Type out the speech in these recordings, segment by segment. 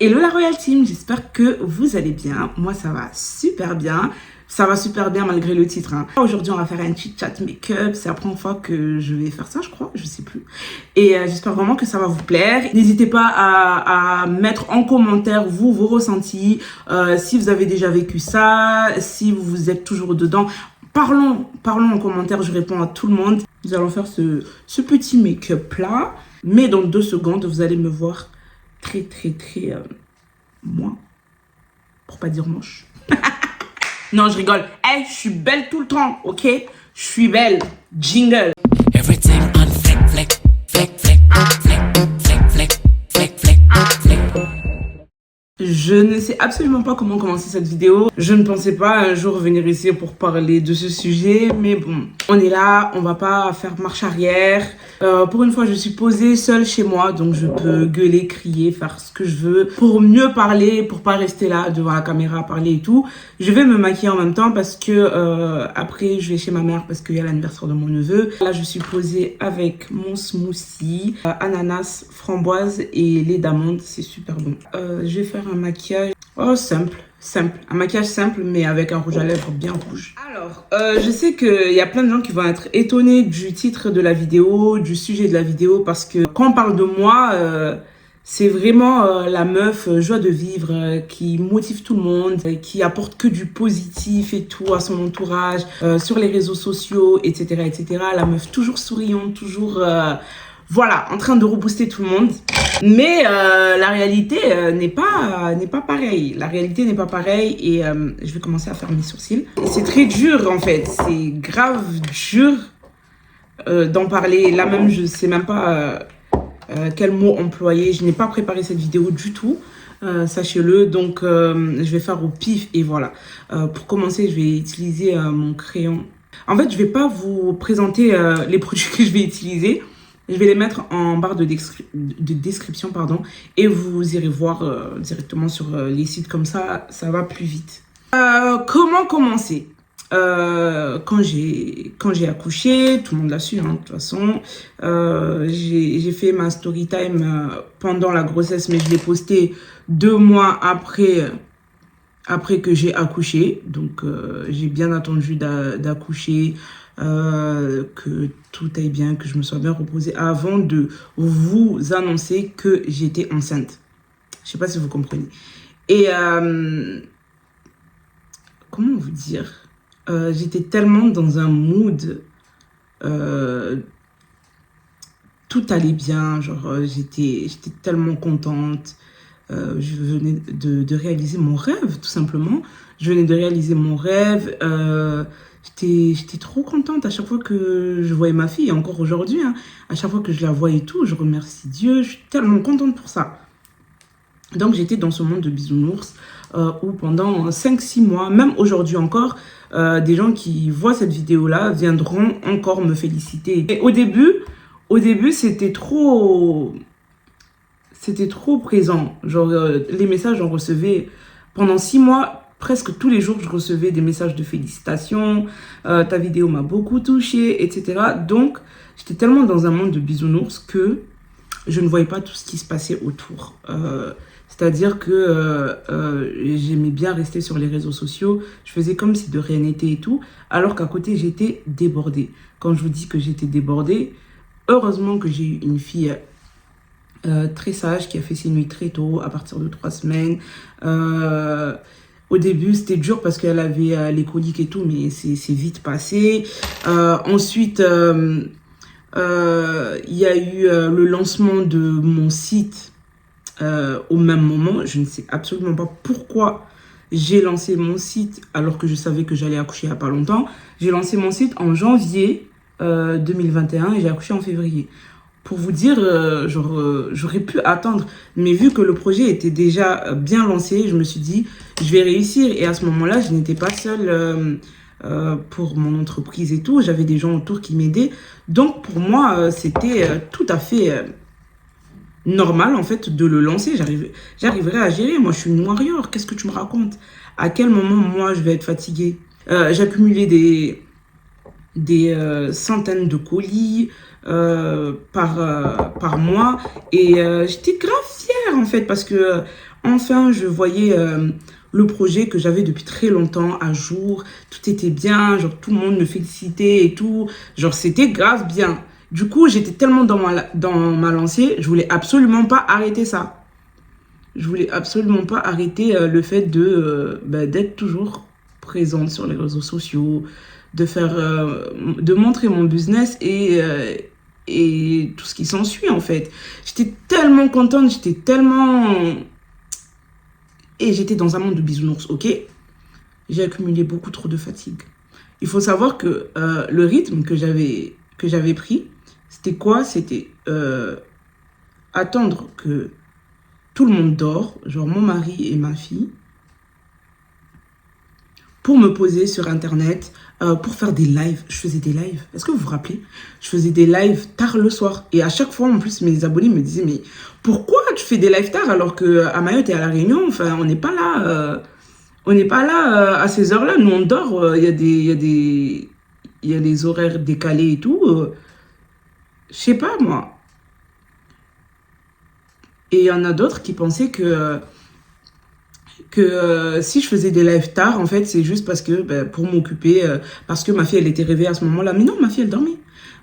Hello la Royal Team, j'espère que vous allez bien. Moi ça va super bien. Ça va super bien malgré le titre. Aujourd'hui on va faire un chit chat make-up. C'est la première fois que je vais faire ça je crois, je sais plus. Et j'espère vraiment que ça va vous plaire. N'hésitez pas à mettre en commentaire vos ressentis. Si vous avez déjà vécu ça, si vous êtes toujours dedans. Parlons en commentaire, je réponds à tout le monde. Nous allons faire ce petit make-up là. Mais dans 2 secondes, vous allez me voir très moi, pour pas dire moche. Non, je rigole. Hey, je suis belle tout le temps, ok? Je suis belle. Jingle. Everything on flick, flick, flick, flick, flick, flick, flick, flick, flick, flick. Je ne sais absolument pas comment commencer cette vidéo. Je ne pensais pas un jour venir ici pour parler de ce sujet. Mais bon, on est là, on va pas faire marche arrière. Pour une fois, je suis posée seule chez moi. Donc je peux gueuler, crier, faire ce que je veux. Pour mieux parler, pour pas rester là devant la caméra à parler et tout. Je vais me maquiller en même temps parce que après, je vais chez ma mère parce qu'il y a l'anniversaire de mon neveu. Là, je suis posée avec mon smoothie. Ananas, framboise et lait d'amande. C'est super bon. Je vais faire un maquillage simple, un maquillage simple mais avec un rouge à lèvres bien rouge. Alors je sais qu'il y a plein de gens qui vont être étonnés du titre de la vidéo, du sujet de la vidéo, parce que quand on parle de moi, c'est vraiment la meuf joie de vivre, qui motive tout le monde, qui apporte que du positif et tout à son entourage, sur les réseaux sociaux, etc., etc. La meuf toujours souriante, toujours voilà, en train de rebooster tout le monde. Mais la réalité n'est pas pareille. La réalité n'est pas pareille et je vais commencer à faire mes sourcils. C'est très dur en fait, c'est grave dur d'en parler. Là même, je sais même pas quel mot employer. Je n'ai pas préparé cette vidéo du tout, sachez-le. Donc je vais faire au pif et voilà. Pour commencer, je vais utiliser mon crayon. En fait, je vais pas vous présenter les produits que je vais utiliser. Je vais les mettre en barre de description, pardon, et vous irez voir directement sur les sites, comme ça, ça va plus vite. Comment commencer? Quand j'ai accouché, tout le monde l'a su, hein, de toute façon. J'ai fait ma story time pendant la grossesse, mais je l'ai posté 2 mois après que j'ai accouché. Donc, j'ai bien attendu d'accoucher. Que tout aille bien, que je me sois bien reposée avant de vous annoncer que j'étais enceinte. Je sais pas si vous comprenez. Et comment vous dire, j'étais tellement dans un mood, tout allait bien, genre j'étais tellement contente. Je venais de réaliser mon rêve, tout simplement. Je venais de réaliser mon rêve. J'étais trop contente à chaque fois que je voyais ma fille, et encore aujourd'hui, hein, à chaque fois que je la vois et tout, je remercie Dieu, je suis tellement contente pour ça. Donc j'étais dans ce monde de bisounours où pendant 5-6 mois, même aujourd'hui encore, des gens qui voient cette vidéo-là viendront encore me féliciter. Et au début c'était trop présent. Genre les messages, j'en recevais pendant 6 mois. Presque tous les jours, je recevais des messages de félicitations. Ta vidéo m'a beaucoup touchée, etc. Donc, j'étais tellement dans un monde de bisounours que je ne voyais pas tout ce qui se passait autour. C'est-à-dire que j'aimais bien rester sur les réseaux sociaux. Je faisais comme si de rien n'était et tout. Alors qu'à côté, j'étais débordée. Quand je vous dis que j'étais débordée, heureusement que j'ai eu une fille très sage qui a fait ses nuits très tôt, à partir de 3 semaines. Au début, c'était dur parce qu'elle avait les coliques et tout, mais c'est vite passé. Ensuite, il y a eu le lancement de mon site au même moment. Je ne sais absolument pas pourquoi j'ai lancé mon site alors que je savais que j'allais accoucher il n'y a pas longtemps. J'ai lancé mon site en janvier 2021 et j'ai accouché en février. Pour vous dire, j'aurais pu attendre. Mais vu que le projet était déjà bien lancé, je me suis dit, je vais réussir. Et à ce moment-là, je n'étais pas seule pour mon entreprise et tout. J'avais des gens autour qui m'aidaient. Donc, pour moi, c'était tout à fait normal, en fait, de le lancer. J'arriverai à gérer. Moi, je suis une warrior. Qu'est-ce que tu me racontes? À quel moment, moi, je vais être fatiguée? J'accumulais des centaines de colis par mois et j'étais grave fière en fait parce que Enfin, je voyais le projet que j'avais depuis très longtemps à jour. Tout était bien, genre tout le monde me félicitait et tout. Genre c'était grave bien. Du coup, j'étais tellement dans ma lancée, je voulais absolument pas arrêter ça. Je voulais absolument pas arrêter le fait d'être toujours présente sur les réseaux sociaux, de montrer mon business et tout ce qui s'ensuit en fait. J'étais tellement contente, et j'étais dans un monde de bisounours, ok? J'ai accumulé beaucoup trop de fatigue. Il faut savoir que le rythme que j'avais pris, c'était quoi? C'était attendre que tout le monde dort, genre mon mari et ma fille, pour me poser sur Internet, pour faire des lives. Je faisais des lives. Est-ce que vous vous rappelez? Je faisais des lives tard le soir. Et à chaque fois, en plus, mes abonnés me disaient, mais pourquoi tu fais des lives tard alors qu'à Mayotte et à La Réunion, enfin, on n'est pas là, à ces heures-là. Nous, on dort. Il y a des horaires décalés et tout. Je sais pas, moi. Et il y en a d'autres qui pensaient que si je faisais des lives tard, en fait, c'est juste parce que, pour m'occuper, parce que ma fille, elle était réveillée à ce moment-là. Mais non, ma fille, elle dormait.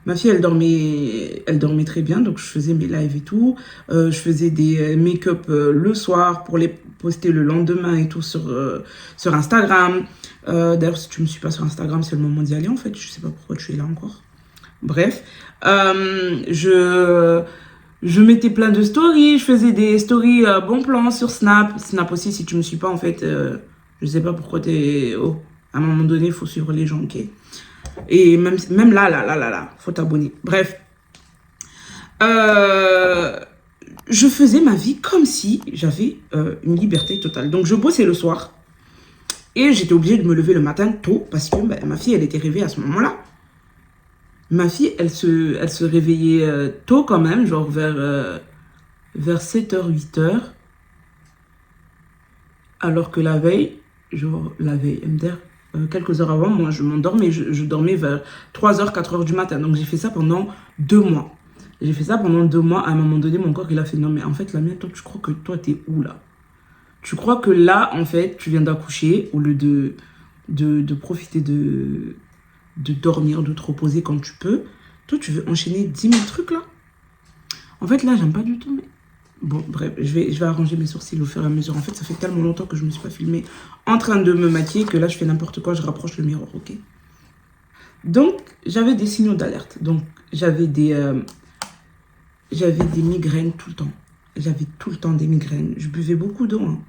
Ma fille, elle dormait très bien, donc je faisais mes lives et tout. Je faisais des make-up le soir pour les poster le lendemain et tout sur Instagram. D'ailleurs, si tu me suis pas sur Instagram, c'est le moment d'y aller, en fait. Je sais pas pourquoi tu es là encore. Bref, je mettais plein de stories, je faisais des stories bon plan sur Snap. Snap aussi, si tu me suis pas, en fait, je sais pas pourquoi t'es... Oh, à un moment donné, il faut suivre les gens, ok? Et même là, faut t'abonner. Bref. Je faisais ma vie comme si j'avais une liberté totale. Donc, je bossais le soir. Et j'étais obligée de me lever le matin tôt parce que ma fille, elle était réveillée à ce moment-là. Ma fille, elle se réveillait tôt quand même, genre vers 7h, 8h. Alors que la veille, MDR, quelques heures avant, moi je m'endormais, je dormais vers 3h, 4h du matin. Donc j'ai fait ça pendant 2 mois. J'ai fait ça pendant 2 mois. À un moment donné, mon corps, il a fait, non mais en fait, la mienne, toi, tu crois que toi, t'es où là? Tu crois que là, en fait, tu viens d'accoucher au lieu de profiter de dormir, de te reposer quand tu peux. Toi, tu veux enchaîner 10 000 trucs, là? En fait, là, j'aime pas du tout, mais... Bon, bref, je vais arranger mes sourcils au fur et à mesure. En fait, ça fait tellement longtemps que je me suis pas filmée en train de me maquiller que là, je fais n'importe quoi, je rapproche le miroir, ok? Donc, j'avais des signaux d'alerte. Donc, j'avais des migraines tout le temps. J'avais tout le temps des migraines. Je buvais beaucoup d'eau. Hein.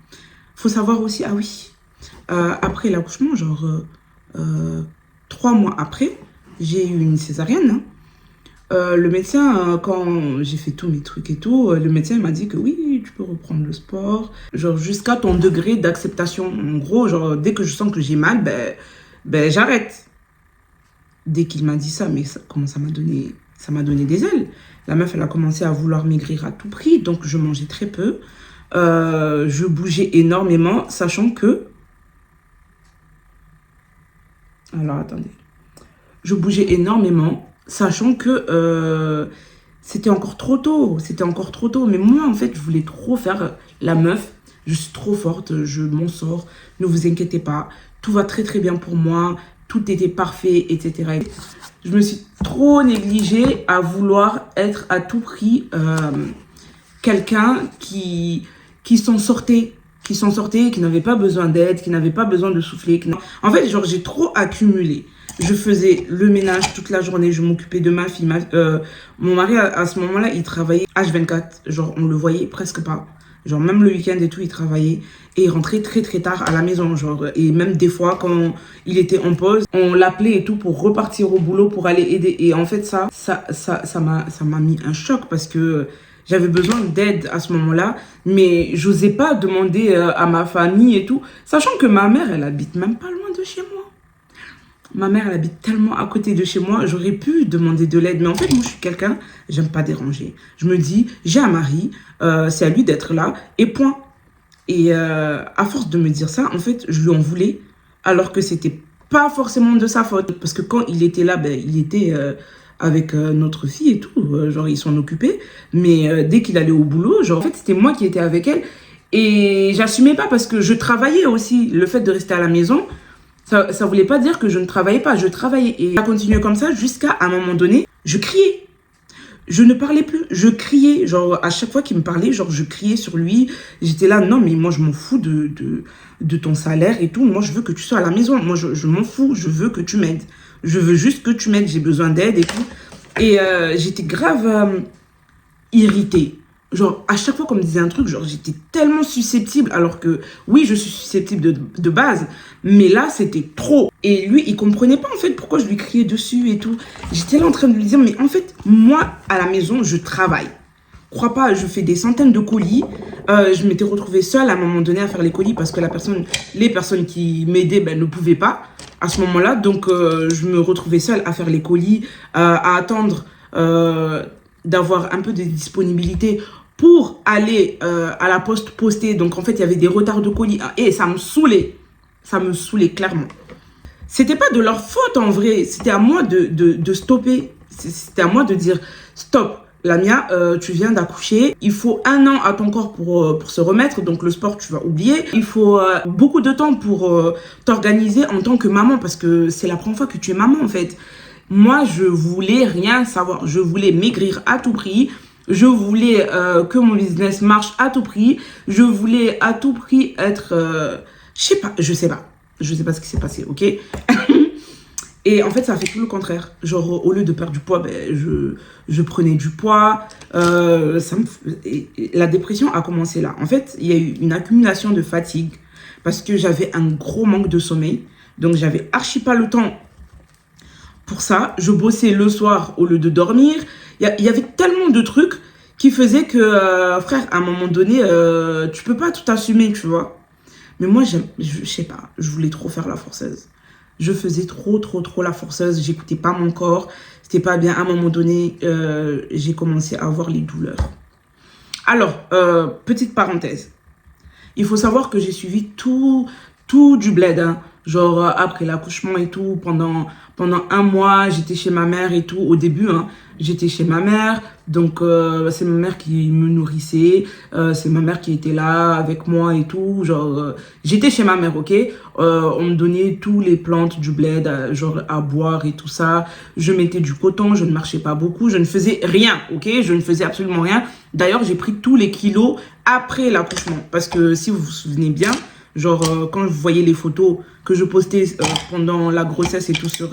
Faut savoir aussi, ah oui, après l'accouchement, genre 3 mois après, j'ai eu une césarienne. Hein. Le médecin, quand j'ai fait tous mes trucs et tout, le médecin m'a dit que oui, tu peux reprendre le sport, genre jusqu'à ton degré d'acceptation. En gros, genre dès que je sens que j'ai mal, j'arrête. Dès qu'il m'a dit ça, mais comment ça m'a donné des ailes. La meuf, elle a commencé à vouloir maigrir à tout prix, donc je mangeais très peu. Je bougeais énormément, sachant que... Alors, attendez. Je bougeais énormément, sachant que c'était encore trop tôt. C'était encore trop tôt. Mais moi, en fait, je voulais trop faire la meuf. Je suis trop forte, je m'en sors. Ne vous inquiétez pas. Tout va très, très bien pour moi. Tout était parfait, etc. Je me suis trop négligée à vouloir être à tout prix quelqu'un qui s'en sortait. Qui n'avait pas besoin d'aide, qui n'avait pas besoin de souffler. En fait, genre, j'ai trop accumulé. Je faisais le ménage toute la journée, je m'occupais de ma fille. Mon mari, à ce moment-là, il travaillait H24. Genre, on le voyait presque pas. Genre, même le week-end et tout, il travaillait. Et il rentrait très, très tard à la maison. Genre, et même des fois, quand il était en pause, on l'appelait et tout pour repartir au boulot, pour aller aider. Et en fait, ça m'a mis un choc parce que j'avais besoin d'aide à ce moment-là. Mais j'osais pas demander à ma famille et tout. Sachant que ma mère, elle habite même pas loin de chez moi. Ma mère, elle habite tellement à côté de chez moi, j'aurais pu demander de l'aide. Mais en fait, moi, je suis quelqu'un, j'aime pas déranger. Je me dis, j'ai un mari, c'est à lui d'être là, et point. Et à force de me dire ça, en fait, je lui en voulais, alors que c'était pas forcément de sa faute. Parce que quand il était là, il était avec notre fille et tout, genre, ils s'en occupaient. Mais dès qu'il allait au boulot, genre, en fait, c'était moi qui étais avec elle. Et j'assumais pas parce que je travaillais aussi. Le fait de rester à la maison, ça voulait pas dire que je ne travaillais pas. Je travaillais. Et ça a continué comme ça jusqu'à un moment donné, je criais. Je ne parlais plus, je criais, genre à chaque fois qu'il me parlait, genre je criais sur lui. J'étais là, non mais moi je m'en fous de ton salaire et tout. Moi je veux que tu sois à la maison, moi je m'en fous, je veux que tu m'aides. Je veux juste que tu m'aides, j'ai besoin d'aide et tout. Et j'étais grave irritée. Genre, à chaque fois qu'on me disait un truc, genre, j'étais tellement susceptible, alors que, oui, je suis susceptible de base, mais là, c'était trop. Et lui, il comprenait pas, en fait, pourquoi je lui criais dessus et tout. J'étais là en train de lui dire, mais en fait, moi, à la maison, je travaille. Crois pas, je fais des centaines de colis. Je m'étais retrouvée seule à un moment donné à faire les colis parce que les personnes qui m'aidaient ben, ne pouvaient pas à ce moment-là. Donc, je me retrouvais seule à faire les colis, à attendre d'avoir un peu de disponibilité pour aller à la poste poster. Donc, en fait, il y avait des retards de colis. Et ça me saoulait. Ça me saoulait, clairement. C'était pas de leur faute, en vrai. C'était à moi de stopper. C'était à moi de dire, stop. Lamia, tu viens d'accoucher. Il faut 1 an à ton corps pour se remettre. Donc, le sport, tu vas oublier. Il faut beaucoup de temps pour t'organiser en tant que maman. Parce que c'est la première fois que tu es maman, en fait. Moi, je voulais rien savoir. Je voulais maigrir à tout prix. Je voulais que mon business marche à tout prix. Je voulais à tout prix être... je sais pas. Je sais pas ce qui s'est passé, ok. Et en fait, ça a fait tout le contraire. Genre, au lieu de perdre du poids, ben, je prenais du poids. La dépression a commencé là. En fait, il y a eu une accumulation de fatigue parce que j'avais un gros manque de sommeil. Donc, j'avais archi pas le temps pour ça. Je bossais le soir au lieu de dormir. Il y avait tellement de trucs qui faisaient que, frère, à un moment donné, tu peux pas tout assumer, tu vois. Mais moi, je sais pas, je voulais trop faire la forceuse. Je faisais trop la forceuse. J'écoutais pas mon corps. C'était pas bien. À un moment donné, j'ai commencé à avoir les douleurs. Alors, petite parenthèse. Il faut savoir que j'ai suivi tout du bled, hein. Genre, après l'accouchement et tout, pendant 1 mois, j'étais chez ma mère et tout. Au début, hein, j'étais chez ma mère. Donc, c'est ma mère qui me nourrissait. C'est ma mère qui était là avec moi et tout. Genre, j'étais chez ma mère, ok? On me donnait tous les plantes du bled, genre à boire et tout ça. Je mettais du coton, je ne marchais pas beaucoup. Je ne faisais rien, ok? Je ne faisais absolument rien. D'ailleurs, j'ai pris tous les kilos après l'accouchement. Parce que si vous vous souvenez bien, genre, quand vous voyez les photos que je postais pendant la grossesse et tout sur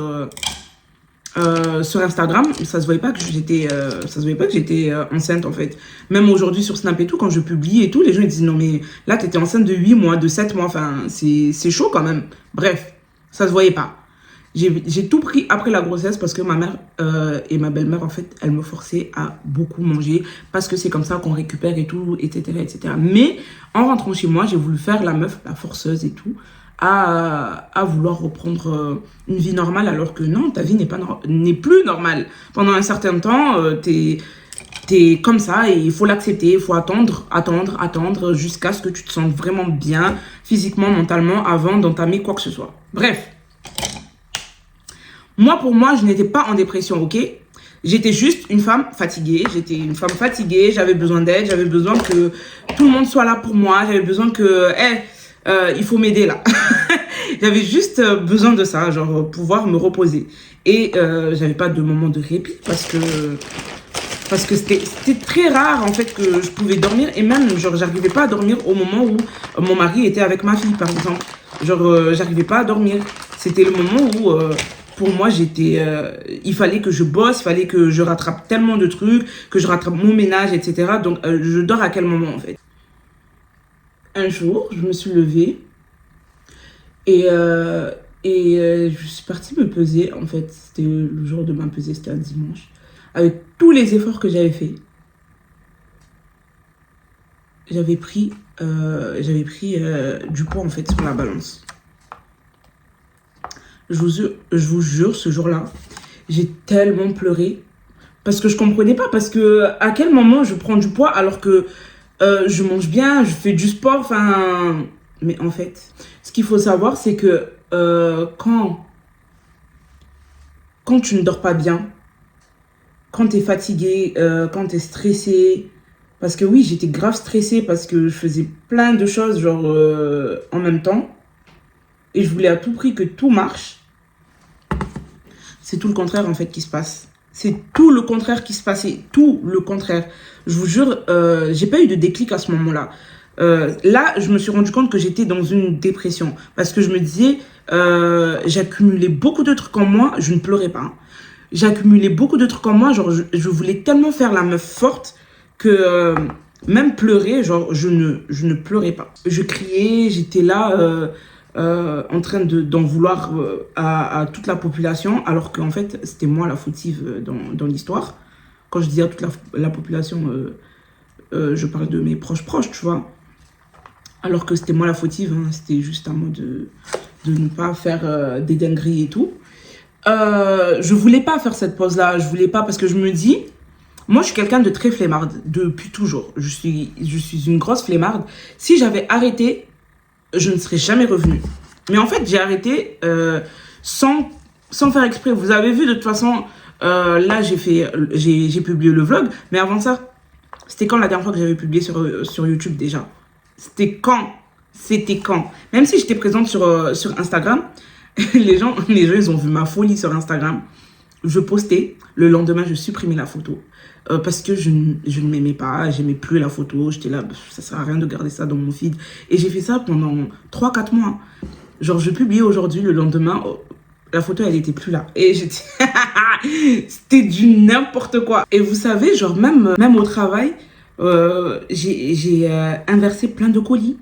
Instagram, ça se voyait pas que j'étais enceinte, en fait. Même aujourd'hui sur Snap et tout, quand je publie et tout, les gens ils disent non mais là t'étais enceinte de 8 mois, de 7 mois, enfin c'est chaud quand même. Bref, ça se voyait pas. J'ai tout pris après la grossesse parce que ma mère et ma belle-mère, en fait, elles me forçaient à beaucoup manger parce que c'est comme ça qu'on récupère et tout, etc., etc. Mais en rentrant chez moi, j'ai voulu faire la meuf, la forceuse et tout, à vouloir reprendre une vie normale alors que non, ta vie n'est plus normale. Pendant un certain temps, t'es comme ça et il faut l'accepter, il faut attendre jusqu'à ce que tu te sentes vraiment bien physiquement, mentalement avant d'entamer quoi que ce soit. Bref. Moi, pour moi, je n'étais pas en dépression, ok? J'étais juste une femme fatiguée. J'avais besoin d'aide, j'avais besoin que tout le monde soit là pour moi. J'avais besoin que, il faut m'aider là. J'avais juste besoin de ça, genre pouvoir me reposer. Et j'avais pas de moment de répit parce que c'était très rare en fait que je pouvais dormir. Et même, genre, j'arrivais pas à dormir au moment où mon mari était avec ma fille, par exemple. Genre, j'arrivais pas à dormir. C'était le moment où... pour moi, il fallait que je bosse, il fallait que je rattrape tellement de trucs, que je rattrape mon ménage, etc. Donc, je dors à quel moment, en fait? Un jour, je me suis levée et je suis partie me peser. En fait, c'était le jour de ma pesée, c'était un dimanche. Avec tous les efforts que j'avais fait, j'avais pris du poids, en fait, sur la balance. Je vous jure, ce jour-là, j'ai tellement pleuré parce que je comprenais pas. Parce que à quel moment je prends du poids alors que je mange bien, je fais du sport, enfin... Mais en fait, ce qu'il faut savoir, c'est que quand tu ne dors pas bien, quand tu es fatigué, quand tu es stressé, Parce que oui, j'étais grave stressée parce que je faisais plein de choses, genre, en même temps. Et je voulais à tout prix que tout marche. C'est tout le contraire, en fait, qui se passe. C'est tout le contraire qui se passait. Tout le contraire. Je vous jure, j'ai pas eu de déclic à ce moment-là. Là, je me suis rendu compte que j'étais dans une dépression. Parce que je me disais, j'accumulais beaucoup de trucs en moi. Je ne pleurais pas, hein. J'accumulais beaucoup de trucs en moi. Genre, je voulais tellement faire la meuf forte que même pleurer, genre, je ne pleurais pas. Je criais, j'étais là en train d'en vouloir à toute la population, alors qu'en fait, c'était moi la fautive dans l'histoire. Quand je dis à toute la population, je parle de mes proches, tu vois. Alors que c'était moi la fautive, hein, c'était juste à moi de ne pas faire des dingueries et tout. Je voulais pas faire cette pause-là, je voulais pas parce que je me dis, moi je suis quelqu'un de très flemmarde depuis toujours. Je suis une grosse flemmarde. Si j'avais arrêté, je ne serais jamais revenue. Mais en fait, j'ai arrêté sans faire exprès. Vous avez vu, de toute façon, là j'ai publié le vlog, mais avant ça, c'était quand la dernière fois que j'avais publié sur YouTube déjà? C'était quand? C'était quand? Même si j'étais présente sur Instagram, les gens, ils ont vu ma folie sur Instagram. Je postais, le lendemain, je supprimais la photo. Parce que je ne m'aimais pas, j'aimais plus la photo. J'étais là, ça sert à rien de garder ça dans mon feed. Et j'ai fait ça pendant 3-4 mois. Genre, je publiais aujourd'hui, le lendemain, la photo, elle était plus là. Et j'étais... C'était du n'importe quoi. Et vous savez, genre, même au travail, j'ai inversé plein de colis.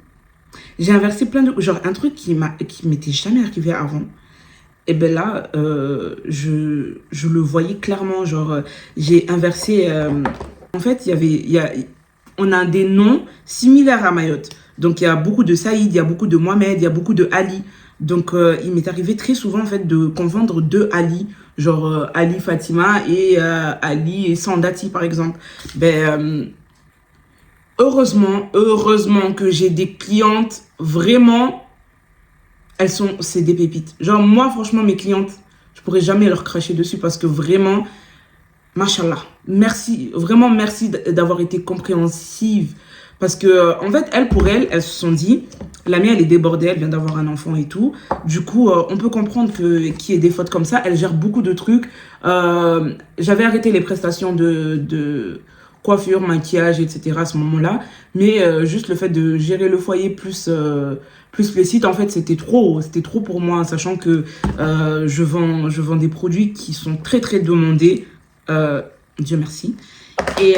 J'ai inversé plein de... Genre, un truc qui m'était jamais arrivé avant. Et ben là, je le voyais clairement. Genre, j'ai inversé... en fait, on a des noms similaires à Mayotte. Donc, il y a beaucoup de Saïd, il y a beaucoup de Mohamed, il y a beaucoup de Ali. Donc, il m'est arrivé très souvent, en fait, de confondre deux Ali. Genre, Ali Fatima et Ali et Sandati, par exemple. Ben... heureusement que j'ai des clientes vraiment, c'est des pépites. Genre, moi, franchement, mes clientes, je pourrais jamais leur cracher dessus parce que vraiment, machallah, merci, vraiment merci d'avoir été compréhensive. Parce que, en fait, elles se sont dit, la mienne, elle est débordée, elle vient d'avoir un enfant et tout. Du coup, on peut comprendre qu'il y ait des fautes comme ça. Elle gère beaucoup de trucs. J'avais arrêté les prestations de coiffure, maquillage, etc. à ce moment-là. Mais juste le fait de gérer le foyer plus le site, en fait, c'était trop pour moi, sachant que je vends des produits qui sont très, très demandés. Dieu merci. Et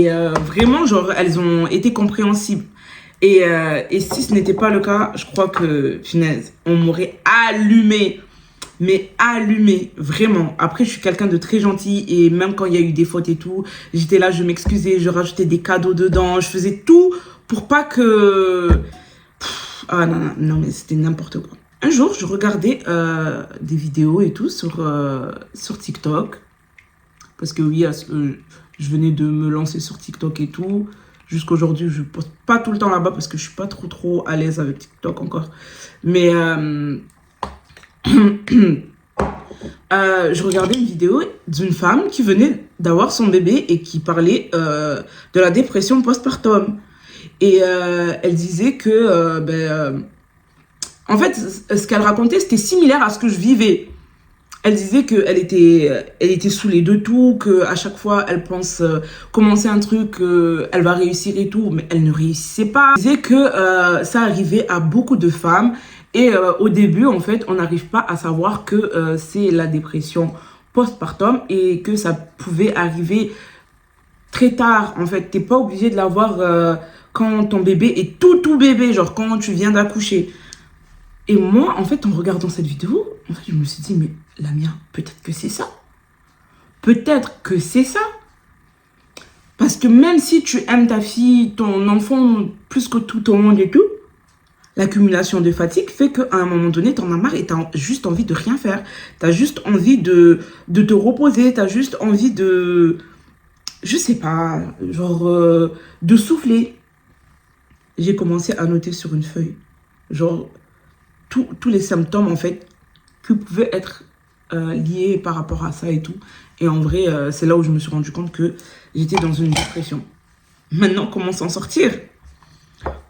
vraiment, genre, elles ont été compréhensibles. Et si ce n'était pas le cas, je crois que, punaise, on m'aurait allumé. Mais allumé, vraiment. Après, je suis quelqu'un de très gentil et même quand il y a eu des fautes et tout, j'étais là, je m'excusais, je rajoutais des cadeaux dedans, je faisais tout pour pas que... Ah non, mais c'était n'importe quoi. Un jour, je regardais des vidéos et tout sur TikTok. Parce que oui, je venais de me lancer sur TikTok et tout. Jusqu'aujourd'hui, je poste pas tout le temps là-bas parce que je suis pas trop à l'aise avec TikTok encore. Mais... je regardais une vidéo d'une femme qui venait d'avoir son bébé et qui parlait de la dépression postpartum. Et elle disait que, en fait, ce qu'elle racontait, c'était similaire à ce que je vivais. Elle disait qu'elle était saoulée de tout, qu'à chaque fois, elle pense commencer un truc, elle va réussir et tout, mais elle ne réussissait pas. Elle disait que ça arrivait à beaucoup de femmes. Et au début, en fait, on n'arrive pas à savoir que c'est la dépression postpartum et que ça pouvait arriver très tard. En fait, t'es pas obligé de l'avoir quand ton bébé est tout bébé, genre quand tu viens d'accoucher. Et moi, en fait, en regardant cette vidéo, en fait, je me suis dit, mais Lamia, peut-être que c'est ça. Peut-être que c'est ça. Parce que même si tu aimes ta fille, ton enfant, plus que tout au monde et tout, l'accumulation de fatigue fait qu'à un moment donné, t'en as marre et t'as juste envie de rien faire. T'as juste envie de te reposer, t'as juste envie de... Je sais pas, genre de souffler. J'ai commencé à noter sur une feuille, genre tous les symptômes en fait qui pouvaient être lié par rapport à ça et tout. Et en vrai, c'est là où je me suis rendu compte que j'étais dans une dépression. Maintenant, comment s'en sortir?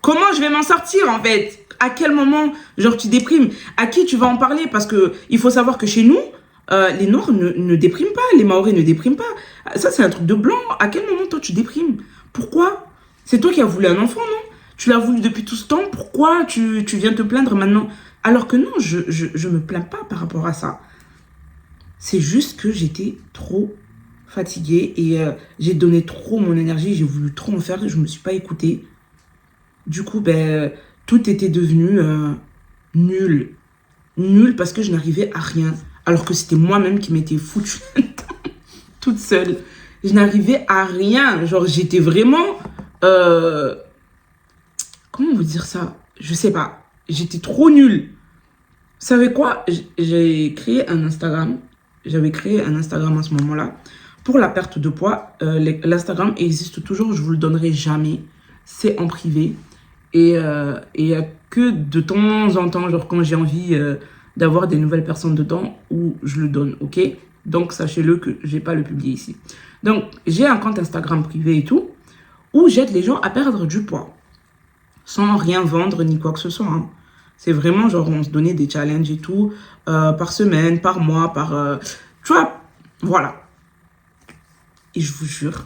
Comment je vais m'en sortir en fait? À quel moment, genre, tu déprimes? À qui tu vas en parler? Parce que il faut savoir que chez nous, les Noirs ne dépriment pas, les Maoris ne dépriment pas. Ça, c'est un truc de blanc. À quel moment, toi, tu déprimes? Pourquoi? C'est toi qui as voulu un enfant, non? Tu l'as voulu depuis tout ce temps. Pourquoi tu viens te plaindre maintenant? Alors que non, je me plains pas par rapport à ça. C'est juste que j'étais trop fatiguée et j'ai donné trop mon énergie. J'ai voulu trop en faire. Je me suis pas écoutée. Du coup, ben, tout était devenu nul. Nul parce que je n'arrivais à rien. Alors que c'était moi-même qui m'étais foutue toute seule. Je n'arrivais à rien. Genre, j'étais vraiment... comment vous dire ça? Je sais pas. J'étais trop nulle. Vous savez quoi? J'ai créé un Instagram. J'avais créé un Instagram à ce moment-là. Pour la perte de poids, l'Instagram existe toujours. Je vous le donnerai jamais. C'est en privé. Et il n'y a que de temps en temps, genre quand j'ai envie d'avoir des nouvelles personnes dedans, où je le donne, ok? Donc, sachez-le que je ne vais pas le publier ici. Donc, j'ai un compte Instagram privé et tout, où j'aide les gens à perdre du poids. Sans rien vendre ni quoi que ce soit. Hein. C'est vraiment genre, on se donnait des challenges et tout, par semaine, par mois, par... tu vois, voilà. Et je vous jure,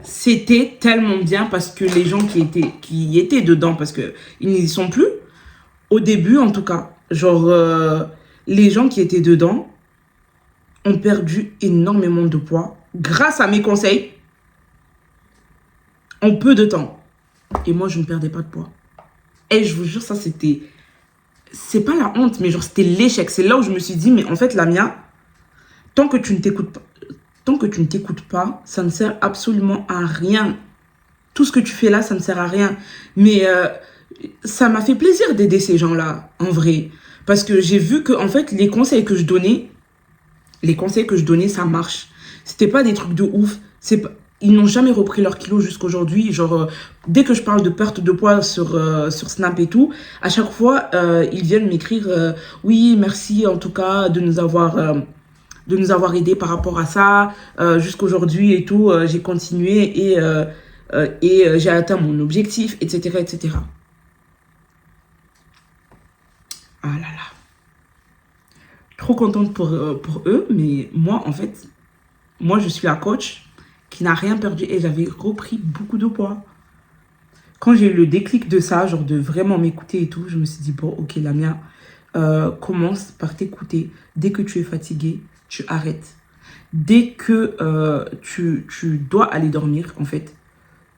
c'était tellement bien parce que les gens qui étaient dedans, parce qu'ils n'y sont plus, au début en tout cas, genre les gens qui étaient dedans ont perdu énormément de poids grâce à mes conseils en peu de temps. Et moi, je ne perdais pas de poids. Et je vous jure, ça c'était... C'est pas la honte, mais genre c'était l'échec. C'est là où je me suis dit, mais en fait, Lamia, tant que tu ne t'écoutes pas, ça ne sert absolument à rien. Tout ce que tu fais là, ça ne sert à rien. Mais ça m'a fait plaisir d'aider ces gens-là, en vrai. Parce que j'ai vu que, en fait, les conseils que je donnais, ça marche. C'était pas des trucs de ouf. Ils n'ont jamais repris leur kilo jusqu'aujourd'hui. Genre, dès que je parle de perte de poids sur Snap et tout, à chaque fois, ils viennent m'écrire « Oui, merci en tout cas de nous avoir aidés par rapport à ça. Jusqu'aujourd'hui et tout, j'ai continué et j'ai atteint mon objectif, etc. etc. » Ah là là. Trop contente pour eux, mais moi, en fait, moi, je suis la coach qui n'a rien perdu et j'avais repris beaucoup de poids. Quand j'ai eu le déclic de ça, genre de vraiment m'écouter et tout, je me suis dit, bon, ok, Lamia, commence par t'écouter. Dès que tu es fatiguée, tu arrêtes. Dès que tu dois aller dormir, en fait,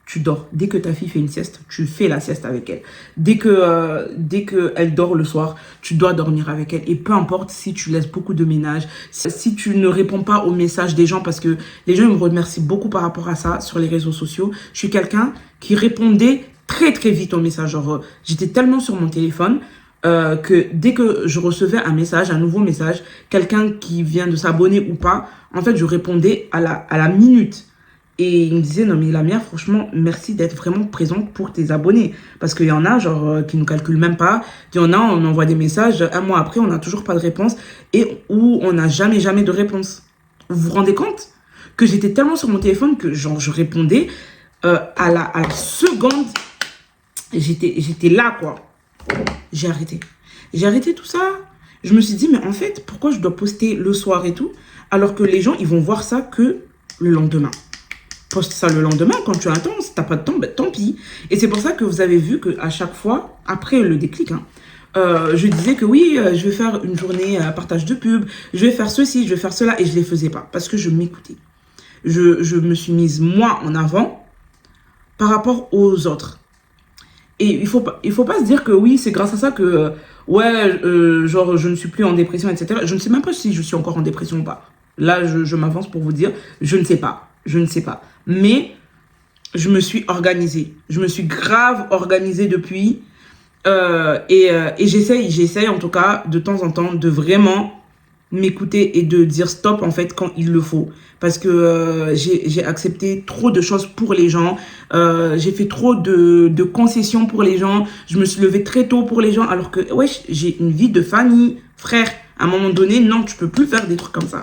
tu dors. Dès que ta fille fait une sieste, tu fais la sieste avec elle. Dès que elle dort le soir, tu dois dormir avec elle. Et peu importe si tu laisses beaucoup de ménage, si tu ne réponds pas aux messages des gens, parce que les gens ils me remercient beaucoup par rapport à ça sur les réseaux sociaux. Je suis quelqu'un qui répondait très très vite aux messages. Genre, j'étais tellement sur mon téléphone que dès que je recevais un message, un nouveau message, quelqu'un qui vient de s'abonner ou pas, en fait, je répondais à la minute. Et il me disait, non mais Lamia, franchement, merci d'être vraiment présente pour tes abonnés. Parce qu'il y en a, genre, qui ne nous calculent même pas. Il y en a, on envoie des messages, un mois après, on n'a toujours pas de réponse. Et où on n'a jamais de réponse. Vous vous rendez compte que j'étais tellement sur mon téléphone que genre, je répondais à la seconde. J'étais là, quoi. J'ai arrêté. J'ai arrêté tout ça. Je me suis dit, mais en fait, pourquoi je dois poster le soir et tout, alors que les gens, ils vont voir ça que le lendemain. Poste ça le lendemain quand tu as un temps. Si tu n'as pas de temps, ben, tant pis. Et c'est pour ça que vous avez vu qu'à chaque fois, après le déclic, hein, je disais que oui, je vais faire une journée à partage de pub, je vais faire ceci, je vais faire cela, et je ne les faisais pas parce que je m'écoutais. Je me suis mise moi en avant par rapport aux autres. Et il faut pas se dire que oui, c'est grâce à ça que, genre, je ne suis plus en dépression, etc. Je ne sais même pas si je suis encore en dépression ou pas. Là, je m'avance pour vous dire, je ne sais pas. Je ne sais pas. Mais je me suis organisée. Je me suis grave organisée depuis. Et j'essaye en tout cas, de temps en temps, de vraiment m'écouter et de dire stop en fait quand il le faut. Parce que j'ai accepté trop de choses pour les gens. J'ai fait trop de concessions pour les gens. Je me suis levée très tôt pour les gens alors que ouais, j'ai une vie de famille, frère. À un moment donné, non, tu peux plus faire des trucs comme ça.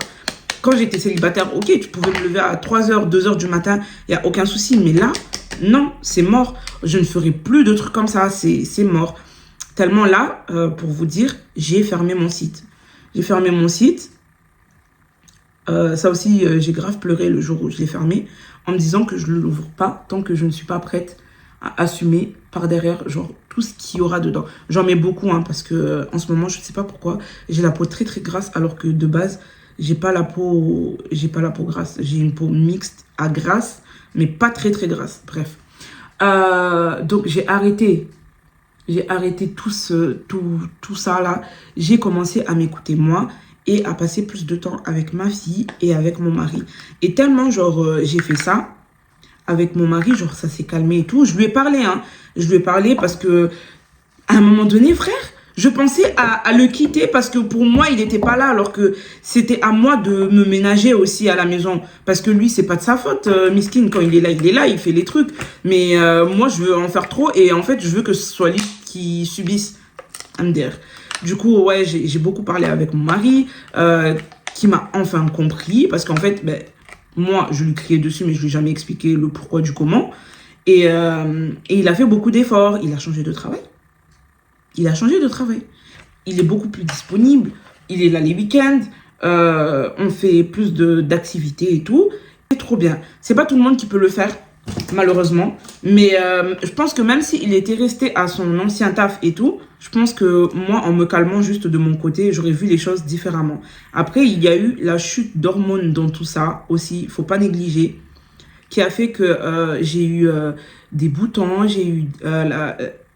Quand j'étais célibataire, ok, tu pouvais me lever à 3h, 2h du matin, il n'y a aucun souci. Mais là, non, c'est mort. Je ne ferai plus de trucs comme ça, c'est mort. Tellement là, pour vous dire, j'ai fermé mon site. J'ai fermé mon site. Ça aussi, j'ai grave pleuré le jour où je l'ai fermé, en me disant que je ne l'ouvre pas tant que je ne suis pas prête à assumer par derrière, genre, tout ce qu'il y aura dedans. J'en mets beaucoup, hein, parce que en ce moment, je ne sais pas pourquoi, j'ai la peau très très grasse, alors que de base, j'ai pas la peau grasse. J'ai une peau mixte à grasse, mais pas très très grasse. Bref. Donc, j'ai arrêté tout ça là. J'ai commencé à m'écouter moi et à passer plus de temps avec ma fille et avec mon mari. Et tellement, genre, j'ai fait ça avec mon mari, genre, ça s'est calmé et tout. Je lui ai parlé, hein. Je lui ai parlé parce que, à un moment donné, frère, je pensais à le quitter parce que pour moi, il n'était pas là, alors que c'était à moi de me ménager aussi à la maison. Parce que lui, c'est pas de sa faute. Miskin, quand il est là, il fait les trucs. Mais moi, je veux en faire trop et en fait, je veux que ce soit lui qui subisse. MDR. Du coup, ouais, j'ai beaucoup parlé avec mon mari, qui m'a enfin compris. Parce qu'en fait, ben, moi, je lui criais dessus, mais je lui ai jamais expliqué le pourquoi du comment. Et il a fait beaucoup d'efforts. Il a changé de travail. Il a changé de travail. Il est beaucoup plus disponible. Il est là les week-ends. On fait plus d'activités et tout. C'est trop bien. C'est pas tout le monde qui peut le faire, malheureusement. Mais je pense que même s'il était resté à son ancien taf et tout, je pense que moi, en me calmant juste de mon côté, j'aurais vu les choses différemment. Après, il y a eu la chute d'hormones dans tout ça aussi. Il faut pas négliger. Qui a fait que j'ai eu des boutons, j'ai eu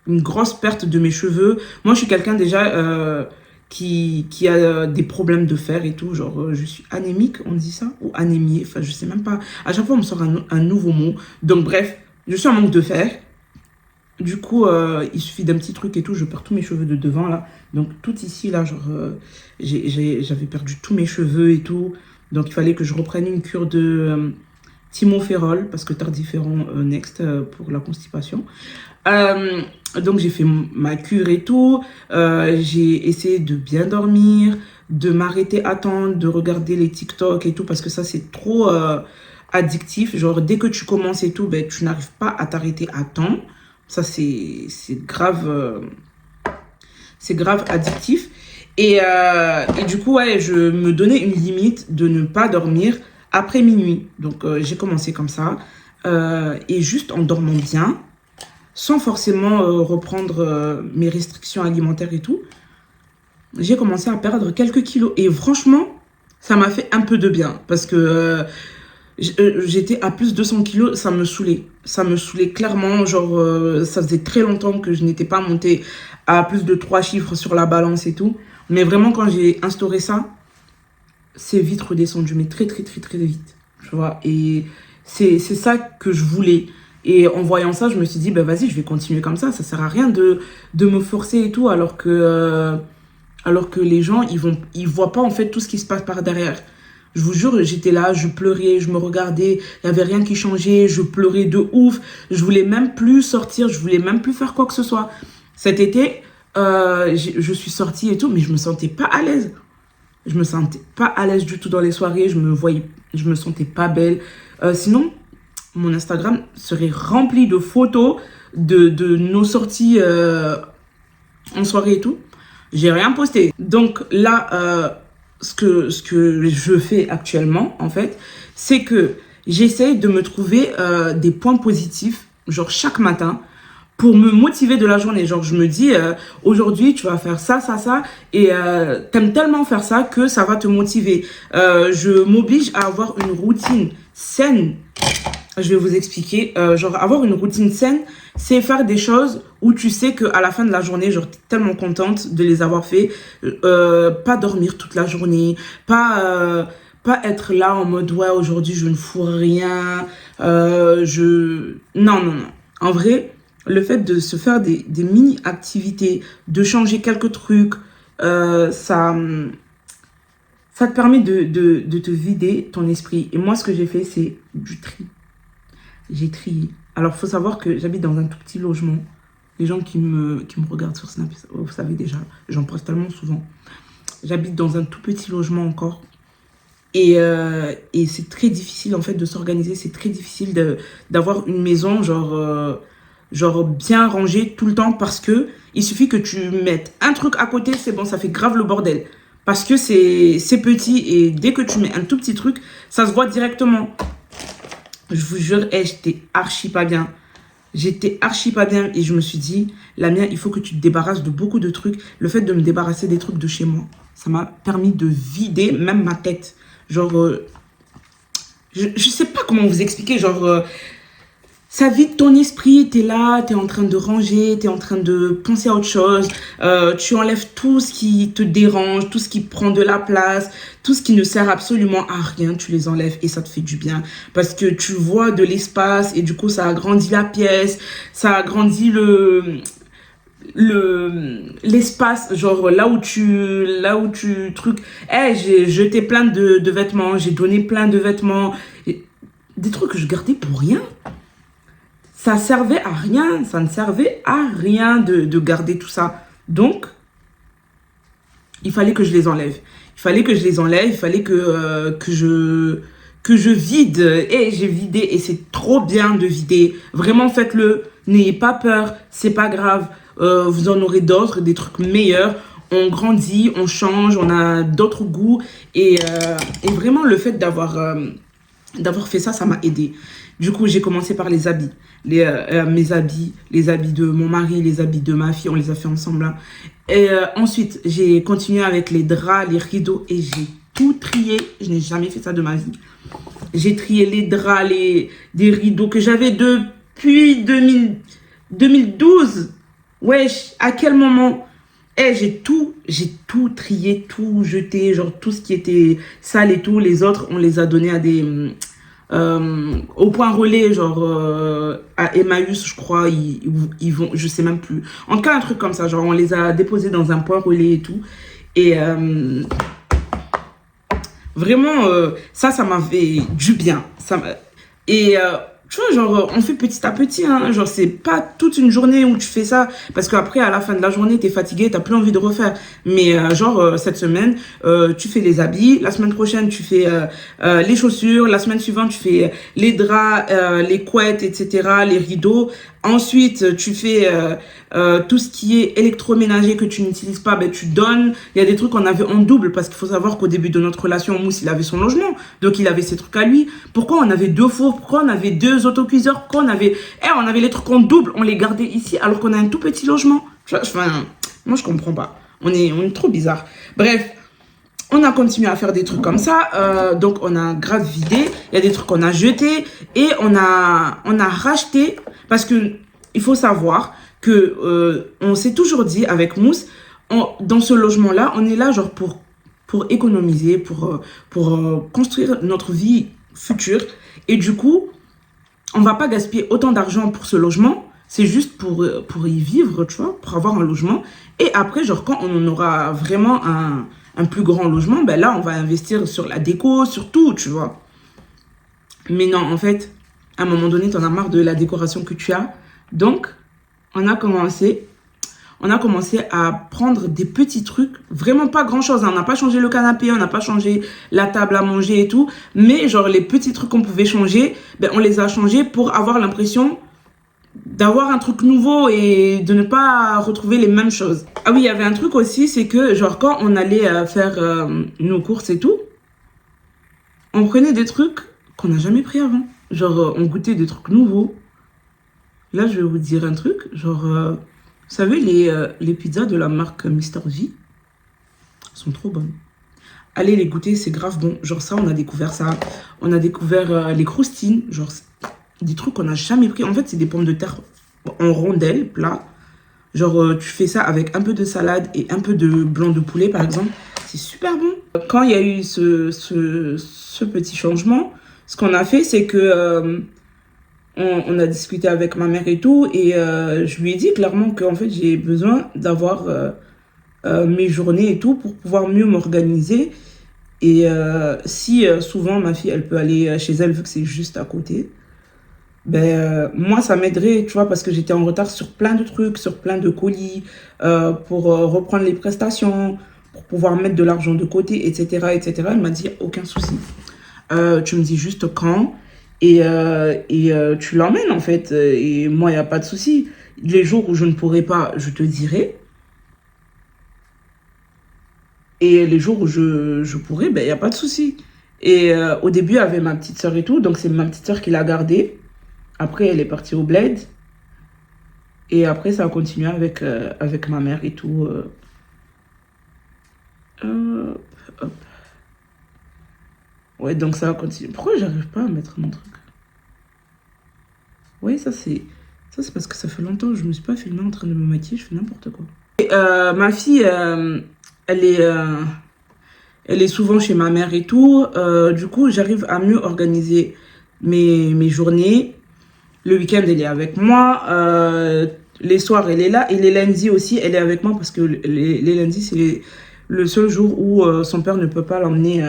une grosse perte de mes cheveux. Moi, je suis quelqu'un déjà qui a des problèmes de fer et tout. Genre, je suis anémique, on dit ça? Ou anémiée, enfin, je sais même pas. À chaque fois, on me sort un nouveau mot. Donc, bref, je suis en manque de fer. Du coup, il suffit d'un petit truc et tout, je perds tous mes cheveux de devant, là. Donc, tout ici, là, genre, j'avais perdu tous mes cheveux et tout. Donc, il fallait que je reprenne une cure de thymophéral, parce que tardiféron next pour la constipation. Donc, j'ai fait ma cure et tout. J'ai essayé de bien dormir, de m'arrêter à temps, de regarder les TikTok et tout, parce que ça, c'est trop addictif. Genre, dès que tu commences et tout, ben, tu n'arrives pas à t'arrêter à temps. Ça, c'est grave addictif. Et du coup, ouais, je me donnais une limite de ne pas dormir après minuit. Donc, j'ai commencé comme ça. Et juste en dormant bien, sans forcément reprendre mes restrictions alimentaires et tout, j'ai commencé à perdre quelques kilos. Et franchement, ça m'a fait un peu de bien. Parce que j'étais à plus de 100 kilos, ça me saoulait. Ça me saoulait clairement. Genre, ça faisait très longtemps que je n'étais pas montée à plus de 3 chiffres sur la balance et tout. Mais vraiment, quand j'ai instauré ça, c'est vite redescendu. Mais très, très, très, très vite. Tu vois. Et c'est ça que je voulais. Et en voyant ça, je me suis dit, bah vas-y, je vais continuer comme ça. Ça sert à rien de me forcer et tout, alors que les gens, ils voient pas en fait tout ce qui se passe par derrière. Je vous jure, j'étais là, je pleurais, je me regardais, il y avait rien qui changeait, je pleurais de ouf. Je voulais même plus sortir, je voulais même plus faire quoi que ce soit. Cet été, je suis sortie et tout, mais je me sentais pas à l'aise. Je me sentais pas à l'aise du tout dans les soirées, je me sentais pas belle. Sinon, mon Instagram serait rempli de photos de nos sorties en soirée et tout. J'ai rien posté. Donc là, ce que je fais actuellement, en fait, c'est que j'essaye de me trouver des points positifs, genre chaque matin, pour me motiver de la journée. Genre, je me dis, aujourd'hui, tu vas faire ça, ça, ça, et t'aimes tellement faire ça que ça va te motiver. Je m'oblige à avoir une routine saine. Je vais vous expliquer. Genre, avoir une routine saine, c'est faire des choses où tu sais qu'à la fin de la journée, genre, t'es tellement contente de les avoir fait. Pas dormir toute la journée. Pas être là en mode, ouais, aujourd'hui, je ne fous rien. Non, non, non. En vrai, le fait de se faire des mini-activités, de changer quelques trucs, ça te permet de te vider ton esprit. Et moi, ce que j'ai fait, c'est du tri. J'ai trié. Alors, il faut savoir que j'habite dans un tout petit logement. Les gens qui me regardent sur Snap, vous savez déjà, j'en poste tellement souvent. J'habite dans un tout petit logement encore. Et c'est très difficile en fait de s'organiser. C'est très difficile d'avoir une maison genre bien rangée tout le temps parce que il suffit que tu mettes un truc à côté, c'est bon, ça fait grave le bordel. Parce que c'est petit et dès que tu mets un tout petit truc, ça se voit directement. Je vous jure, j'étais archi pas bien. J'étais archi pas bien et je me suis dit, Lamia, il faut que tu te débarrasses de beaucoup de trucs. Le fait de me débarrasser des trucs de chez moi, ça m'a permis de vider même ma tête. Genre, je sais pas comment vous expliquer, genre, ça vide ton esprit, t'es là, t'es en train de ranger, t'es en train de penser à autre chose, tu enlèves tout ce qui te dérange, tout ce qui prend de la place, tout ce qui ne sert absolument à rien, tu les enlèves et ça te fait du bien. Parce que tu vois de l'espace et du coup ça agrandit la pièce, ça agrandit l'espace, genre là où tu truc. J'ai jeté plein de vêtements, j'ai donné plein de vêtements, des trucs que je gardais pour rien. Ça servait à rien, ça ne servait à rien de garder tout ça. Donc, il fallait que je les enlève. Il fallait que je les enlève, il fallait que je vide. Et j'ai vidé et c'est trop bien de vider. Vraiment, faites-le. N'ayez pas peur, c'est pas grave. Vous en aurez d'autres, des trucs meilleurs. On grandit, on change, on a d'autres goûts. Et vraiment, le fait d'avoir fait ça, ça m'a aidé. Du coup, j'ai commencé par les habits. Mes habits, les habits de mon mari, les habits de ma fille, on les a fait ensemble. Hein. Et ensuite, j'ai continué avec les draps, les rideaux et j'ai tout trié. Je n'ai jamais fait ça de ma vie. J'ai trié les draps, des rideaux que j'avais depuis 2012. Wesh, à quel moment? J'ai tout trié, tout jeté, genre tout ce qui était sale et tout. Les autres, on les a donnés à au point relais, genre à Emmaüs, je crois, ils vont, je sais même plus. En tout cas, un truc comme ça, genre on les a déposés dans un point relais et tout. Et vraiment, ça m'a fait du bien. Tu vois, genre, on fait petit à petit, hein. Genre, c'est pas toute une journée où tu fais ça, parce qu'après, à la fin de la journée, t'es fatigué, t'as plus envie de refaire. Mais, cette semaine, tu fais les habits, la semaine prochaine, tu fais les chaussures, la semaine suivante, tu fais les draps, les couettes, etc., les rideaux. Ensuite, tu fais tout ce qui est électroménager que tu n'utilises pas, ben, tu donnes. Il y a des trucs qu'on avait en double, parce qu'il faut savoir qu'au début de notre relation, Mousse, il avait son logement, donc il avait ses trucs à lui. Pourquoi on avait 2 fours? Pourquoi on avait 2 autocuiseurs? Pourquoi on avait les trucs en double, on les gardait ici, alors qu'on a un tout petit logement? Enfin, moi, je comprends pas. On est trop bizarre. Bref. On a continué à faire des trucs comme ça, donc on a grave vidé, il y a des trucs qu'on a jetés et on a racheté parce que il faut savoir que on s'est toujours dit avec Mousse, dans ce logement-là, on est là genre pour économiser, pour construire notre vie future et du coup, on va pas gaspiller autant d'argent pour ce logement, c'est juste pour y vivre, tu vois, pour avoir un logement et après genre quand on aura vraiment un plus grand logement, ben là, on va investir sur la déco, sur tout, tu vois. Mais non, en fait, à un moment donné, t'en as marre de la décoration que tu as. Donc, on a commencé à prendre des petits trucs, vraiment pas grand-chose. Hein. On n'a pas changé le canapé, on n'a pas changé la table à manger et tout. Mais genre, les petits trucs qu'on pouvait changer, ben, on les a changés pour avoir l'impression d'avoir un truc nouveau et de ne pas retrouver les mêmes choses. Ah oui, il y avait un truc aussi, c'est que genre quand on allait faire nos courses et tout, on prenait des trucs qu'on n'a jamais pris avant. Genre on goûtait des trucs nouveaux. Là, je vais vous dire un truc, genre vous savez les pizzas de la marque Mr V sont trop bonnes. Allez les goûter, c'est grave bon. Genre ça, on a découvert ça. On a découvert les croustines, genre des trucs qu'on n'a jamais pris. En fait, c'est des pommes de terre en rondelles, plat. Genre, tu fais ça avec un peu de salade et un peu de blanc de poulet, par exemple. C'est super bon. Quand il y a eu ce petit changement, ce qu'on a fait, c'est que on a discuté avec ma mère et tout. Et je lui ai dit clairement qu'en fait, j'ai besoin d'avoir mes journées et tout pour pouvoir mieux m'organiser. Et si souvent, ma fille, elle peut aller chez elle vu que c'est juste à côté, ben, moi, ça m'aiderait, tu vois, parce que j'étais en retard sur plein de trucs, sur plein de colis, pour reprendre les prestations, pour pouvoir mettre de l'argent de côté, etc., etc. Il m'a dit, aucun souci. Tu me dis juste quand et tu l'emmènes, en fait. Et moi, il n'y a pas de souci. Les jours où je ne pourrai pas, je te dirai. Et les jours où je pourrai, ben, il n'y a pas de souci. Et au début, il y avait ma petite sœur et tout. Donc, c'est ma petite sœur qui l'a gardée. Après, elle est partie au bled. Et après, ça a continué avec ma mère et tout. Hop, hop. Ouais, donc ça a continué. Pourquoi j'arrive pas à mettre mon truc? Oui, ça c'est parce que ça fait longtemps que je me suis pas filmée en train de me maquiller, je fais n'importe quoi. Et, ma fille, elle est, euh, elle est souvent chez ma mère et tout. Du coup, j'arrive à mieux organiser mes journées. Le week-end, elle est avec moi. Les soirs, elle est là. Et les lundis aussi, elle est avec moi parce que les lundis, c'est le seul jour où son père ne peut pas l'emmener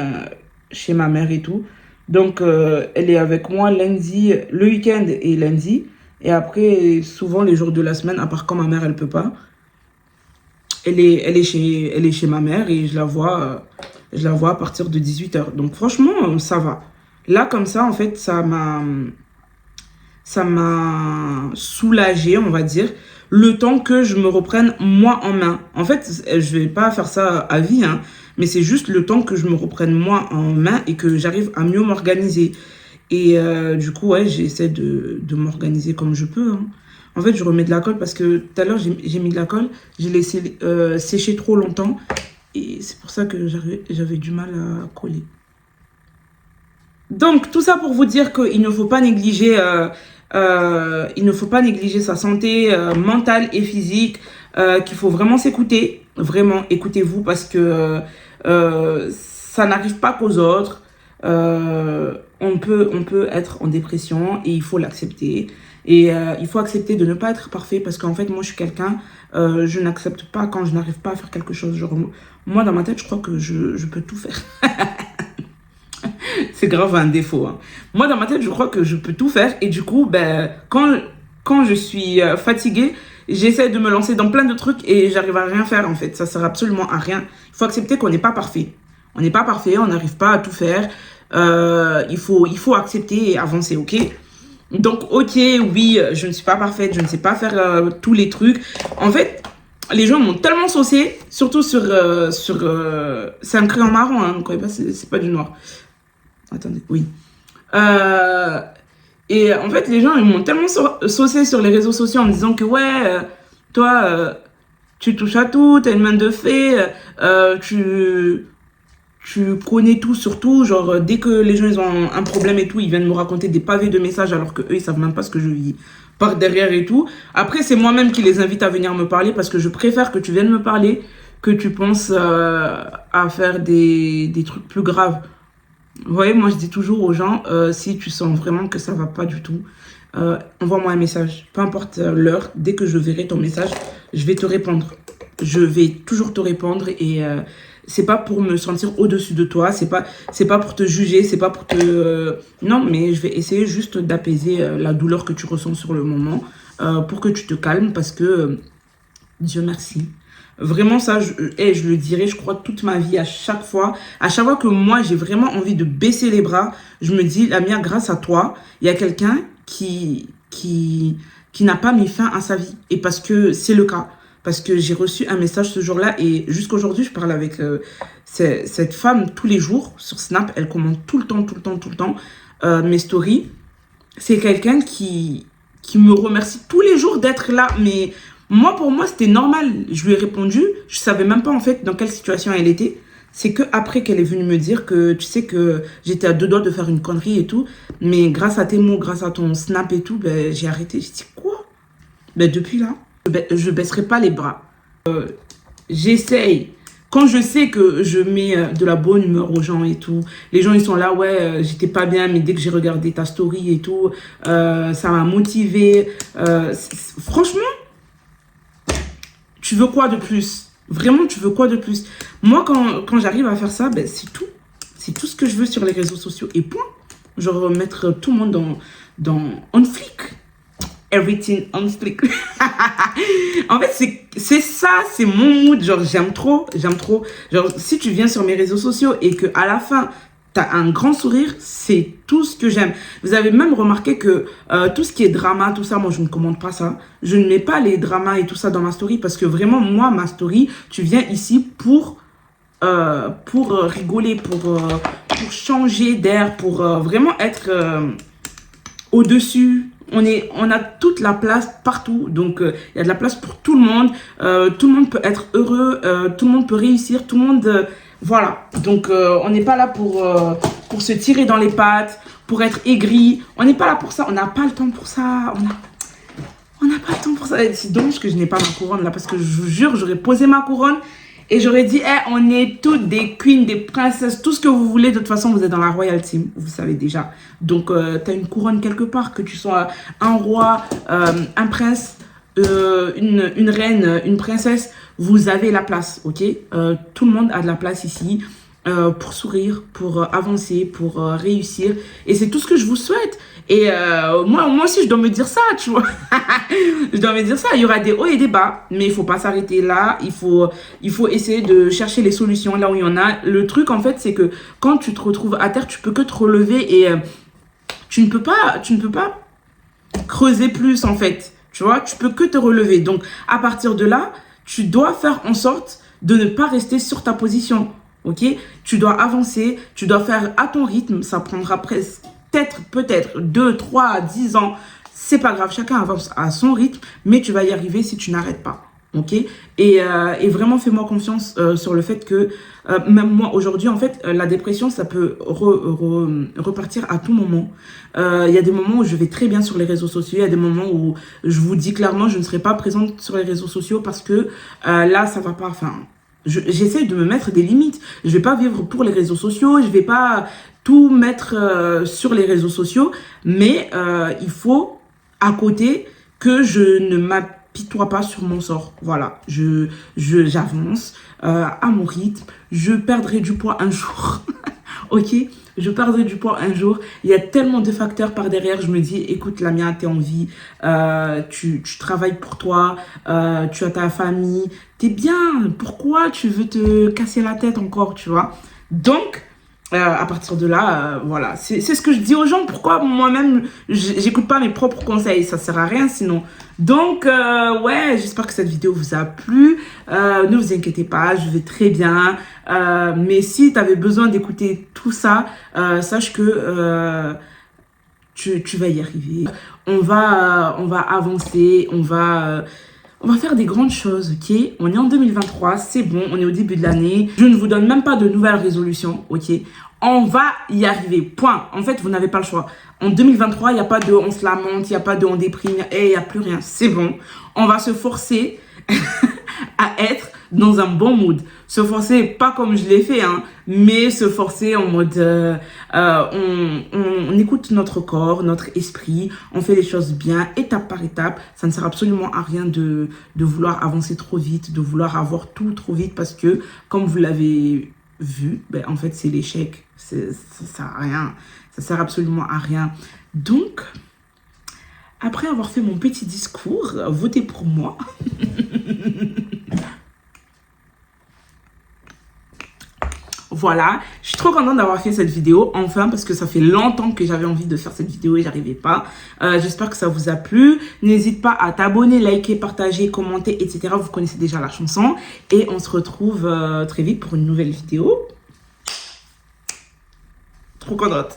chez ma mère et tout. Donc, elle est avec moi lundi, le week-end et lundi. Et après, souvent les jours de la semaine, à part quand ma mère, elle peut pas, elle est chez ma mère et je la vois à partir de 18h. Donc, franchement, ça va. Là, comme ça, en fait, ça m'a soulagée, on va dire, le temps que je me reprenne moi en main. En fait, je vais pas faire ça à vie, hein, mais c'est juste le temps que je me reprenne moi en main et que j'arrive à mieux m'organiser. Et du coup, ouais, j'essaie de m'organiser comme je peux, hein. En fait, je remets de la colle parce que tout à l'heure, j'ai mis de la colle, j'ai laissé sécher trop longtemps et c'est pour ça que j'avais du mal à coller. Donc, tout ça pour vous dire qu'il ne faut pas négliger, il ne faut pas négliger sa santé mentale et physique, qu'il faut vraiment s'écouter, vraiment écoutez-vous parce que ça n'arrive pas qu'aux autres. On peut être en dépression et il faut l'accepter. Et il faut accepter de ne pas être parfait parce qu'en fait, moi, je suis quelqu'un, je n'accepte pas quand je n'arrive pas à faire quelque chose. Genre, moi, dans ma tête, je crois que je peux tout faire. C'est grave un défaut, hein. Moi, dans ma tête, je crois que je peux tout faire. Et du coup, ben, quand je suis fatiguée, j'essaie de me lancer dans plein de trucs et j'arrive à rien faire, en fait. Ça sert absolument à rien. Il faut accepter qu'on n'est pas parfait. On n'est pas parfait, on n'arrive pas à tout faire. Il faut accepter et avancer, ok? Donc, ok, oui, je ne suis pas parfaite, je ne sais pas faire tous les trucs. En fait, les gens m'ont tellement saucé, surtout c'est un crayon marron, hein, donc c'est pas du noir. Attendez, oui. Et en fait, les gens ils m'ont tellement saucé sur les réseaux sociaux en me disant que ouais, toi, tu touches à tout, t'as une main de fée, tu connais tout sur tout. Genre, dès que les gens ils ont un problème et tout, ils viennent me raconter des pavés de messages alors que eux ils savent même pas ce que je vis par derrière et tout. Après, c'est moi-même qui les invite à venir me parler parce que je préfère que tu viennes me parler que tu penses à faire des trucs plus graves. Vous voyez, moi je dis toujours aux gens, si tu sens vraiment que ça va pas du tout, envoie-moi un message. Peu importe l'heure, dès que je verrai ton message, je vais te répondre. Je vais toujours te répondre et c'est pas pour me sentir au-dessus de toi, c'est pas pour te juger, c'est pas pour te... non, mais je vais essayer juste d'apaiser la douleur que tu ressens sur le moment pour que tu te calmes parce que, Dieu merci. Vraiment, ça, je le dirai, je crois, toute ma vie, à chaque fois. À chaque fois que moi, j'ai vraiment envie de baisser les bras, je me dis, Lamia, grâce à toi, il y a quelqu'un qui n'a pas mis fin à sa vie. Et parce que c'est le cas. Parce que j'ai reçu un message ce jour-là et jusqu'à aujourd'hui, je parle avec cette femme tous les jours sur Snap. Elle commente tout le temps mes stories. C'est quelqu'un qui me remercie tous les jours d'être là. Mais moi, pour moi, c'était normal. Je lui ai répondu. Je savais même pas en fait dans quelle situation elle était. C'est que après qu'elle est venue me dire que tu sais que j'étais à deux doigts de faire une connerie et tout. Mais grâce à tes mots, grâce à ton Snap et tout, ben, j'ai arrêté. J'ai dit quoi? Ben, depuis là, je baisserai pas les bras. J'essaye. Quand je sais que je mets de la bonne humeur aux gens et tout, les gens ils sont là, ouais, j'étais pas bien, mais dès que j'ai regardé ta story et tout, ça m'a motivé. Franchement, tu veux quoi de plus? Vraiment, tu veux quoi de plus? Moi, quand j'arrive à faire ça, ben, c'est tout. C'est tout ce que je veux sur les réseaux sociaux. Et point. Genre, mettre tout le monde on flic. everything on fleek. En fait, c'est ça, c'est mon mood. Genre, j'aime trop. Genre, si tu viens sur mes réseaux sociaux et que à la fin, t'as un grand sourire, c'est tout ce que j'aime. Vous avez même remarqué que tout ce qui est drama, tout ça, moi, je ne commande pas ça. Je ne mets pas les dramas et tout ça dans ma story parce que vraiment, moi, ma story, tu viens ici pour rigoler, pour changer d'air, pour vraiment être au-dessus. On a toute la place partout, donc il y a de la place pour tout le monde. Tout le monde peut être heureux, tout le monde peut réussir, tout le monde... voilà, donc on n'est pas là pour se tirer dans les pattes, pour être aigri. On n'est pas là pour ça, on n'a pas le temps pour ça. On n'a pas le temps pour ça. C'est dommage que je n'ai pas ma couronne là, parce que je vous jure, j'aurais posé ma couronne et j'aurais dit, on est toutes des queens, des princesses, tout ce que vous voulez. De toute façon, vous êtes dans la royal team, vous savez déjà. Donc, tu as une couronne quelque part, que tu sois un roi, un prince, une reine, une princesse, vous avez la place, ok? Tout le monde a de la place ici pour sourire, pour avancer, pour réussir. Et c'est tout ce que je vous souhaite. Et moi aussi, je dois me dire ça, tu vois. Je dois me dire ça. Il y aura des hauts et des bas, mais il faut pas s'arrêter là. Il faut essayer de chercher les solutions là où il y en a. Le truc, en fait, c'est que quand tu te retrouves à terre, tu peux que te relever et tu ne peux pas creuser plus, en fait. Tu vois, tu peux que te relever. Donc, à partir de là, tu dois faire en sorte de ne pas rester sur ta position. Ok? Tu dois avancer, tu dois faire à ton rythme. Ça prendra peut-être 2, 3, 10 ans. C'est pas grave, chacun avance à son rythme, mais tu vas y arriver si tu n'arrêtes pas. Ok? Et vraiment, fais-moi confiance sur le fait que même moi, aujourd'hui, en fait, la dépression, ça peut repartir à tout moment. Il y a des moments où je vais très bien sur les réseaux sociaux. Il y a des moments où je vous dis clairement, je ne serai pas présente sur les réseaux sociaux parce que là, ça va pas... Enfin, j'essaie de me mettre des limites. Je vais pas vivre pour les réseaux sociaux. Je vais pas tout mettre sur les réseaux sociaux. Mais il faut, à côté, que je ne m'apitoie pas sur mon sort. Voilà, j'avance à mon rythme. Je perdrai du poids un jour. Ok, je perdrai du poids un jour. Il y a tellement de facteurs par derrière. Je me dis, écoute, Lamia, t'es en vie. Tu travailles pour toi. Tu as ta famille. T'es bien. Pourquoi tu veux te casser la tête encore, tu vois? Donc, à partir de là, voilà. C'est ce que je dis aux gens. Pourquoi moi-même, j'écoute pas mes propres conseils? Ça sert à rien sinon. Donc, ouais, j'espère que cette vidéo vous a plu. Ne vous inquiétez pas, je vais très bien. Mais si tu avais besoin d'écouter tout ça, sache que tu vas y arriver. On va avancer, on va faire des grandes choses, ok? On est en 2023, c'est bon, on est au début de l'année. Je ne vous donne même pas de nouvelles résolutions, ok? On va y arriver, point. En fait, vous n'avez pas le choix. En 2023, il n'y a pas de on se lamente, il n'y a pas de on déprime, et il n'y a plus rien. C'est bon. On va se forcer à être dans un bon mood. Se forcer, pas comme je l'ai fait, hein, mais se forcer en mode on écoute notre corps, notre esprit, on fait les choses bien, étape par étape. Ça ne sert absolument à rien de vouloir avancer trop vite, de vouloir avoir tout trop vite parce que, comme vous l'avez vu, ben, en fait, c'est l'échec. Ça sert à rien. Ça sert absolument à rien. Donc, après avoir fait mon petit discours, votez pour moi. Voilà, je suis trop contente d'avoir fait cette vidéo, enfin, parce que ça fait longtemps que j'avais envie de faire cette vidéo et j'arrivais pas. J'espère que ça vous a plu. N'hésite pas à t'abonner, liker, partager, commenter, etc. Vous connaissez déjà la chanson. Et on se retrouve très vite pour une nouvelle vidéo. Trop contente.